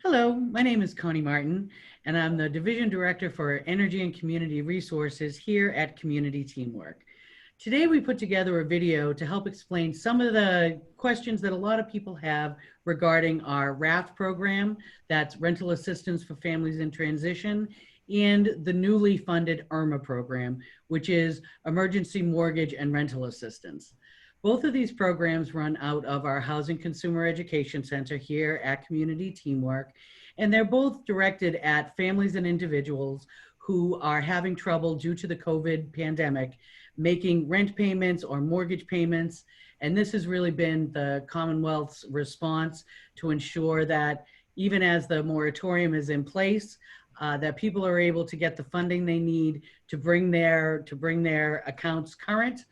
Hello, my name is Connie Martin, and I'm the Division Director for Energy and Community Resources here at Community Teamwork. Today, we put together a video to help explain some of the questions that a lot of people have regarding our RAFT program, that's Rental Assistance for Families in Transition, and the newly funded ERMA program, which is Emergency Mortgage and Rental Assistance. Both of these programs run out of our Housing Consumer Education Center here at Community Teamwork, and they're both directed at families and individuals who are having trouble due to the COVID pandemic, making rent payments or mortgage payments. And this has really been the Commonwealth's response to ensure that even as the moratorium is in place, that people are able to get the funding they need to bring their accounts current,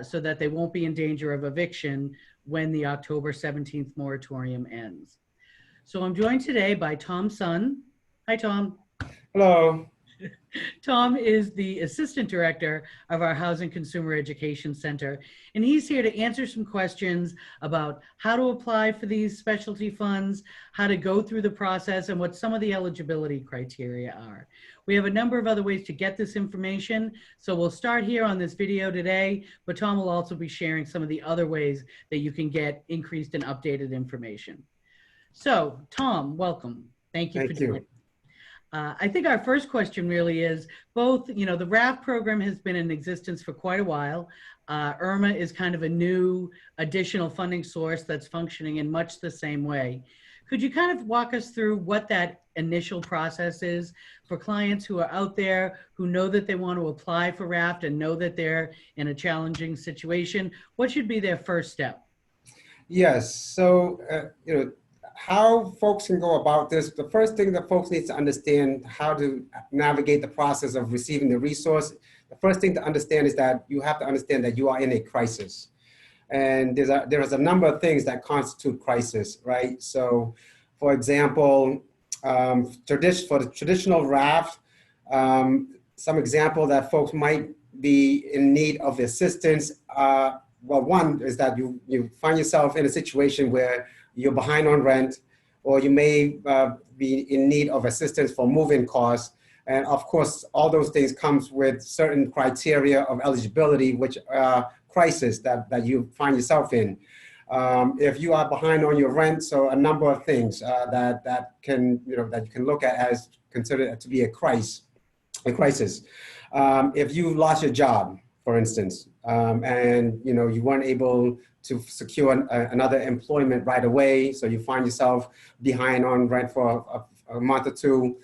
so that they won't be in danger of eviction when the October 17th moratorium ends. So I'm joined today by Tom Sun. Hi, Tom. Hello. Tom is the Assistant Director of our Housing Consumer Education Center, and he's here to answer some questions about how to apply for these specialty funds, how to go through the process, and what some of the eligibility criteria are. We have a number of other ways to get this information, so we'll start here on this video today, but Tom will also be sharing some of the other ways that you can get increased and updated information. So, Tom, welcome. Thank you for joining. I think our first question really is both, the RAFT program has been in existence for quite a while. ERMA is kind of a new additional funding source that's functioning in much the same way. Could you kind of walk us through what that initial process is for clients who are out there who know that they want to apply for RAFT and know that they're in a challenging situation? What should be their first step? Yes, so, how folks can go about this, the first thing that folks need to understand how to navigate the process of receiving the resource. The first thing to understand is that you have to understand that you are in a crisis. And there is a number of things that constitute crisis, right? So, for example, for the traditional RAFT, some example that folks might be in need of assistance. Well, one is that you find yourself in a situation where you're behind on rent, or you may be in need of assistance for move-in costs. And of course, all those things comes with certain criteria of eligibility, which are crisis that you find yourself in. If you are behind on your rent, so a number of things that you can look at as considered to be a crisis. If you lost your job, for instance, and you weren't able to secure another employment right away, so you find yourself behind on rent for a month or two,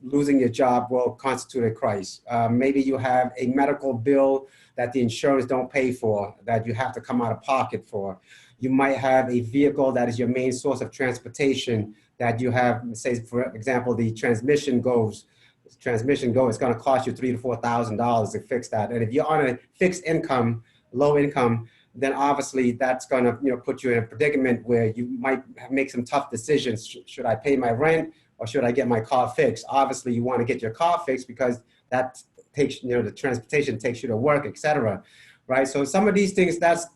losing your job will constitute a crisis. Maybe you have a medical bill that the insurance don't pay for, that you have to come out of pocket for. You might have a vehicle that is your main source of transportation that you have, say, for example, the transmission goes, it's going to cost you $3,000 to $4,000 to fix that. And if you're on a fixed income, low income, then obviously that's going to put you in a predicament where you might make some tough decisions. Should I pay my rent or should I get my car fixed? Obviously, you want to get your car fixed because that takes the transportation takes you to work, etc. Right? So some of these things that's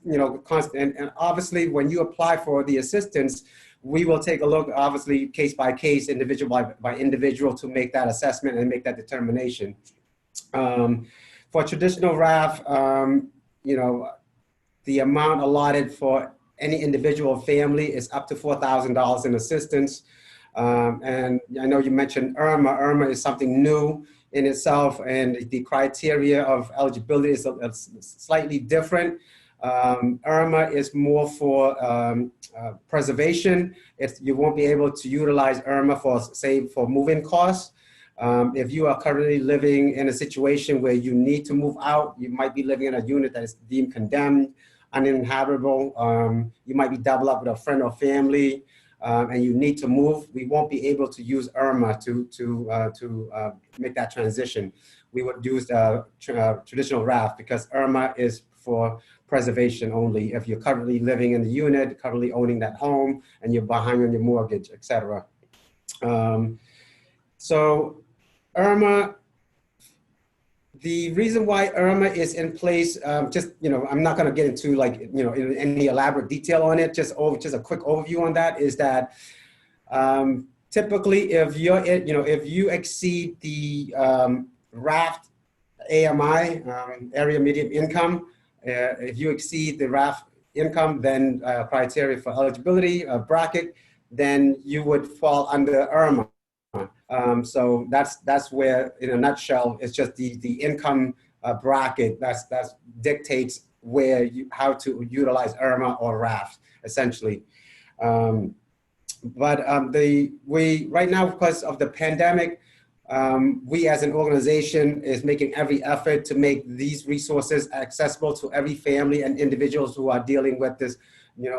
constant. And obviously, when you apply for the assistance, we will take a look, obviously, case by case, individual by individual, to make that assessment and make that determination. For traditional RAF, the amount allotted for any individual family is up to $4,000 in assistance. And I know you mentioned ERMA. ERMA is something new in itself, and the criteria of eligibility is slightly different. ERMA is more for preservation. You won't be able to utilize ERMA for move-in costs. If you are currently living in a situation where you need to move out, you might be living in a unit that is deemed condemned, uninhabitable. You might be doubled up with a friend or family, and you need to move. We won't be able to use ERMA to make that transition. We would use traditional RAFT because ERMA is for preservation only. If you're currently living in the unit, currently owning that home, and you're behind on your mortgage, etc. So ERMA, the reason why ERMA is in place, I'm not going to get into any elaborate detail on it. Just a quick overview on that is that Typically, if if you exceed the RAFT AMI, area median income, if you exceed the RAFT income, then criteria for eligibility bracket, then you would fall under ERMA. So that's where, in a nutshell, it's just the income bracket that's dictates how to utilize ERMA or RAFT essentially. We right now, because of the pandemic, we as an organization is making every effort to make these resources accessible to every family and individuals who are dealing with this,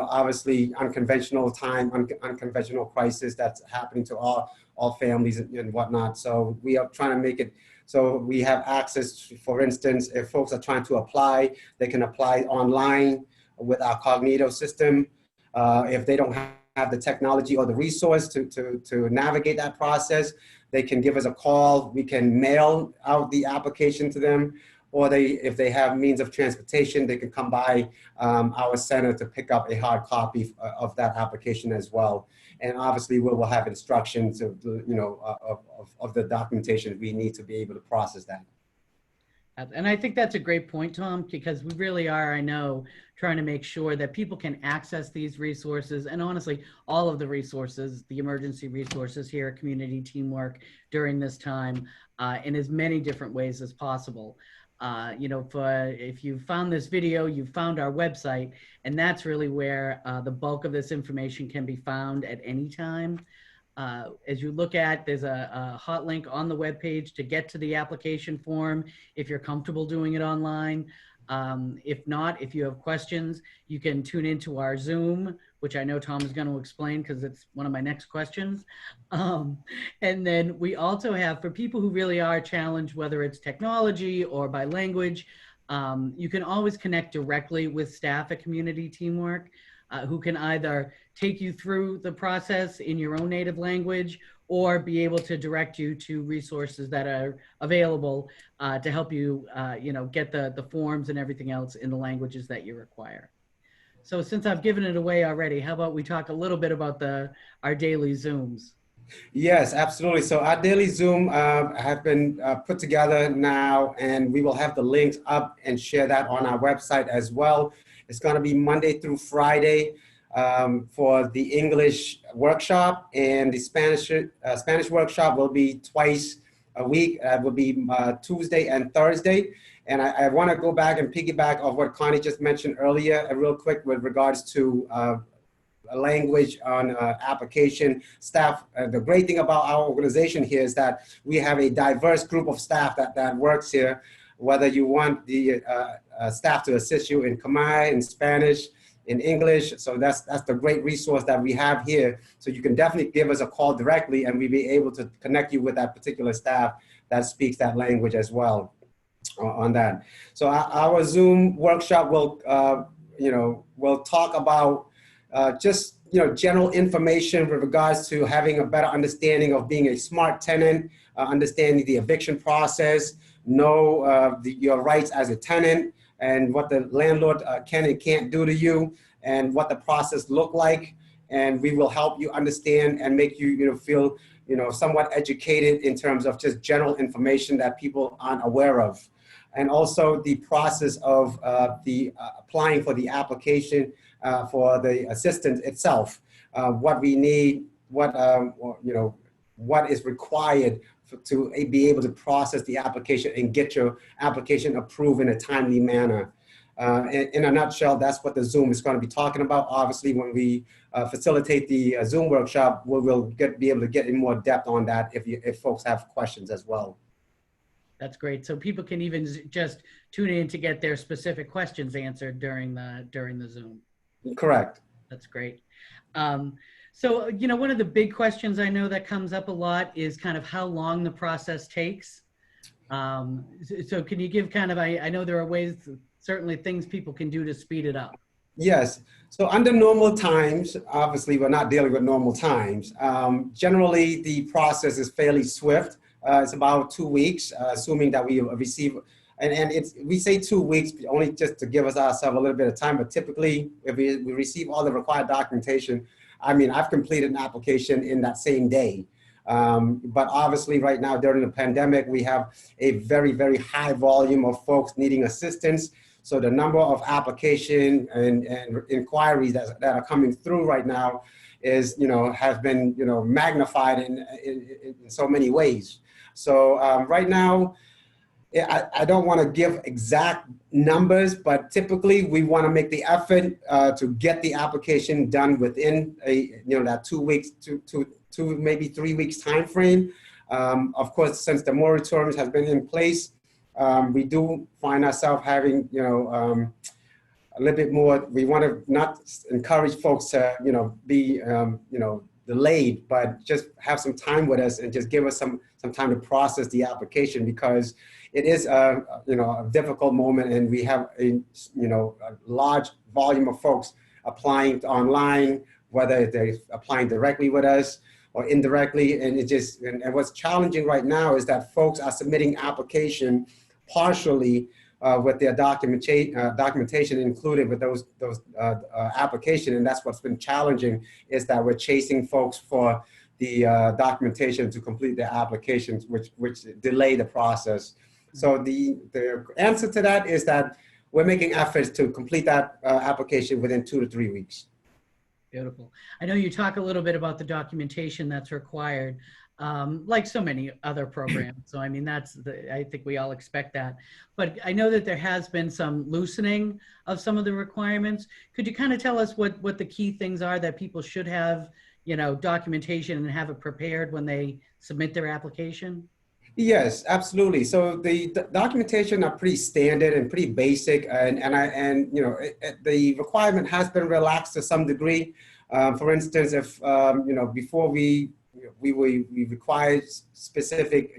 obviously unconventional time, unconventional crisis that's happening to all families and whatnot. So we are trying to make it so we have access to, for instance, if folks are trying to apply, they can apply online with our Cognito system. If they don't have the technology or the resource to navigate that process, they can give us a call. We can mail out the application to them, or if they have means of transportation, they can come by our center to pick up a hard copy of that application as well. And obviously, we will have instructions of the documentation we need to be able to process that. And I think that's a great point, Tom, because we really are, I know, trying to make sure that people can access these resources, and honestly, all of the resources, the emergency resources here at Community Teamwork during this time in as many different ways as possible. If you found this video, you found our website, and that's really where the bulk of this information can be found at any time. As you look at, there's a hot link on the webpage to get to the application form if you're comfortable doing it online. If not, if you have questions, you can tune into our Zoom, which I know Tom is going to explain because it's one of my next questions. And then we also have, for people who really are challenged, whether it's technology or by language, you can always connect directly with staff at Community Teamwork, who can either take you through the process in your own native language or be able to direct you to resources that are available to help you, get the forms and everything else in the languages that you require. So since I've given it away already, how about we talk a little bit about our daily Zooms? Yes, absolutely. So our daily Zoom have been put together now, and we will have the links up and share that on our website as well. It's going to be Monday through Friday for the English workshop, and the Spanish workshop will be twice a week. It will be Tuesday and Thursday. And I want to go back and piggyback off what Connie just mentioned earlier, real quick, with regards to language on application staff. The great thing about our organization here is that we have a diverse group of staff that works here, whether you want the staff to assist you in Khmer, in Spanish, in English. So that's the great resource that we have here. So you can definitely give us a call directly, and we'll be able to connect you with that particular staff that speaks that language as well on that. So our Zoom workshop will, we'll talk about just general information with regards to having a better understanding of being a smart tenant, understanding the eviction process, know your rights as a tenant, and what the landlord can and can't do to you, and what the process look like. And we will help you understand and make you feel somewhat educated in terms of just general information that people aren't aware of. And also the process of applying for the application for the assistance itself, what we need, what is required to be able to process the application and get your application approved in a timely manner. In a nutshell, that's what the Zoom is going to be talking about. Obviously, when we facilitate the Zoom workshop, we'll be able to get in more depth on that if folks have questions as well. That's great. So people can even just tune in to get their specific questions answered during the Zoom. Correct. That's great. So, one of the big questions I know that comes up a lot is kind of how long the process takes. So can you give kind of, I know there are ways, certainly things people can do to speed it up. Yes. So under normal times, obviously we're not dealing with normal times. Generally, the process is fairly swift. It's about 2 weeks, assuming that we receive, and we say 2 weeks only just to give ourselves a little bit of time, but typically if we receive all the required documentation, I mean, I've completed an application in that same day. But obviously right now during the pandemic, we have a very, very high volume of folks needing assistance. So the number of application and inquiries that are coming through right now is, has been, magnified in so many ways. So right now, I don't want to give exact numbers, but typically we want to make the effort to get the application done within that 2 weeks, two maybe 3 weeks time frame. Of course, since the moratorium has been in place, we do find ourselves having a little bit more. We want to not encourage folks to be delayed, but just have some time with us and just give us some time to process the application, because it is a difficult moment, and we have a large volume of folks applying online, whether they're applying directly with us or indirectly. And and what's challenging right now is that folks are submitting application partially with their documentation included with those application. And that's what's been challenging, is that we're chasing folks for the documentation to complete their applications, which delay the process. So the answer to that is that we're making efforts to complete that application within 2 to 3 weeks. Beautiful. I know you talk a little bit about the documentation that's required, like so many other programs. So, I mean, I think we all expect that. But I know that there has been some loosening of some of the requirements. Could you kind of tell us what the key things are that people should have, documentation and have it prepared when they submit their application? Yes, absolutely. So the documentation are pretty standard and pretty basic, and the requirement has been relaxed to some degree. For instance, if before we required specific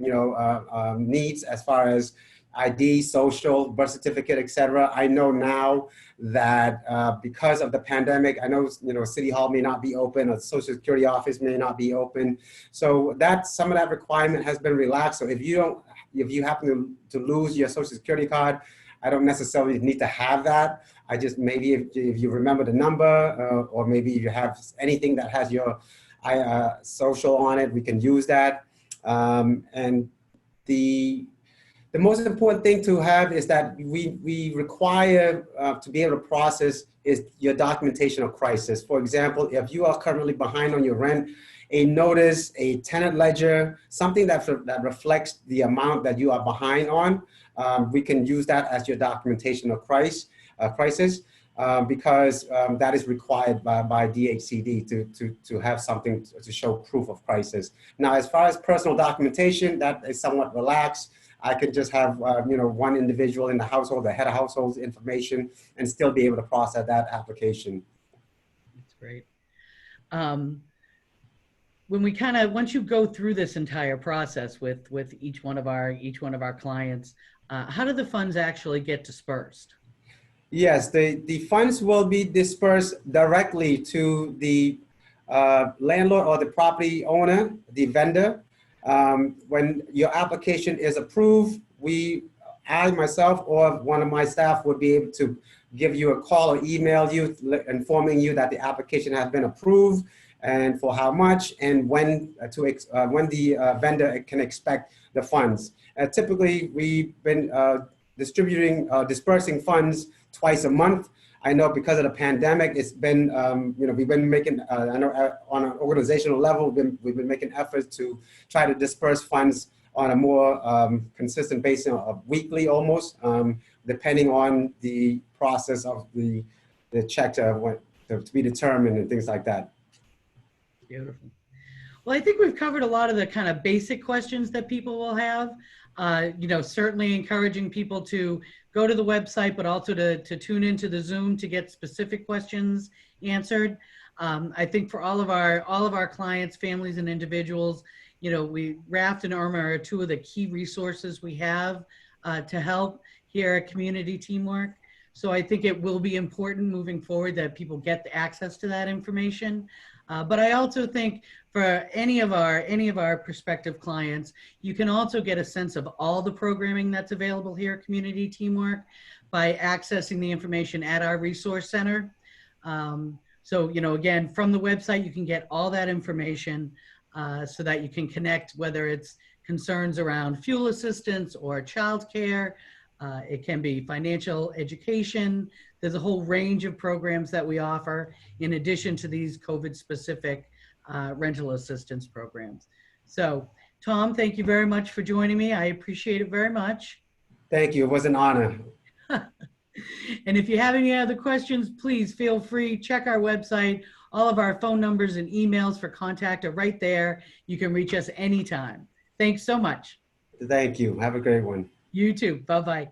needs as far as ID, social, birth certificate, etc. I know now that because of the pandemic, I know City Hall may not be open, or the Social Security office may not be open. So some of that requirement has been relaxed. So if you happen to lose your Social Security card, I don't necessarily need to have that. I just, maybe if you remember the number, or maybe if you have anything that has your social on it, we can use that. And the most important thing to have is that we require to be able to process is your documentation of crisis. For example, if you are currently behind on your rent, a notice, a tenant ledger, something that reflects the amount that you are behind on, we can use that as your documentation of crisis, because that is required by DHCD to have something to show proof of crisis. Now, as far as personal documentation, that is somewhat relaxed. I could just have one individual in the household, the head of household's information, and still be able to process that application. That's great. When we once you go through this entire process with each one of our clients, how do the funds actually get dispersed? Yes, the funds will be dispersed directly to the landlord or the property owner, the vendor. When your application is approved, I myself or one of my staff would be able to give you a call or email you informing you that the application has been approved and for how much and when the vendor can expect the funds. Typically, we've been dispersing funds twice a month. I know because of the pandemic, it's been, we've been making, I know on an organizational level, we've been making efforts to try to disperse funds on a more consistent basis, weekly almost, depending on the process of the check to be determined and things like that. Beautiful. Well, I think we've covered a lot of the kind of basic questions that people will have. Certainly encouraging people to go to the website, but also to tune into the Zoom to get specific questions answered. I think for all of our clients, families, and individuals, RAFT and ERMA are two of the key resources we have to help here at Community Teamwork. So I think it will be important moving forward that people get the access to that information. But I also think for any of our prospective clients, you can also get a sense of all the programming that's available here at Community Teamwork by accessing the information at our resource center. So, again, from the website, you can get all that information so that you can connect, whether it's concerns around fuel assistance or childcare. It can be financial education. There's a whole range of programs that we offer in addition to these COVID-specific rental assistance programs. So, Tom, thank you very much for joining me. I appreciate it very much. Thank you. It was an honor. And if you have any other questions, please feel free, check our website. All of our phone numbers and emails for contact are right there. You can reach us anytime. Thanks so much. Thank you. Have a great one. You too. Bye-bye.